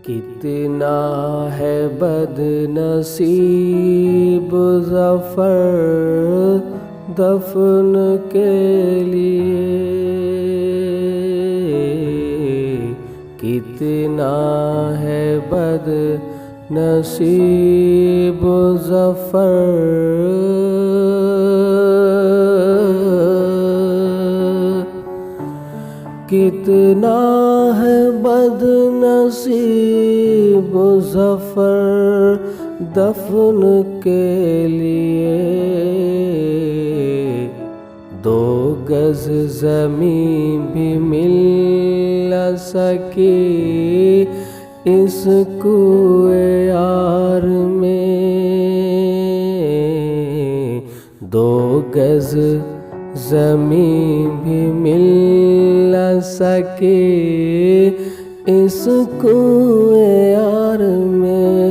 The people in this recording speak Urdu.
کتنا ہے بد نصیب ظفر دفن کے لیے، کتنا ہے بد نصیب ظفر کتنا ہے بد نصیب ظفر دفن کے لیے، 2 گز زمین بھی مل نہ سکی اس کوئے یار میں، 2 گز زمین بھی مل نہ سکی اس کوئے یار میں۔